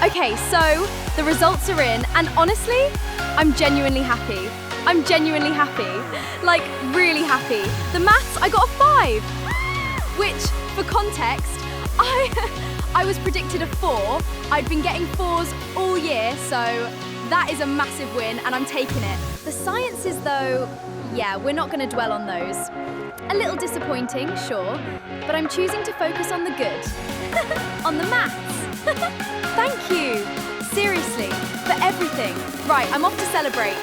Okay, so the results are in, and honestly, I'm genuinely happy. I'm genuinely happy. Like, really happy. The maths, I got a 5, which, for context, I was predicted a 4. I'd been getting 4s all year, so that is a massive win, and I'm taking it. The sciences, though, yeah, we're not going to dwell on those. A little disappointing, sure, but I'm choosing to focus on the good. On the maths. Thank you, seriously, for everything. Right, I'm off to celebrate.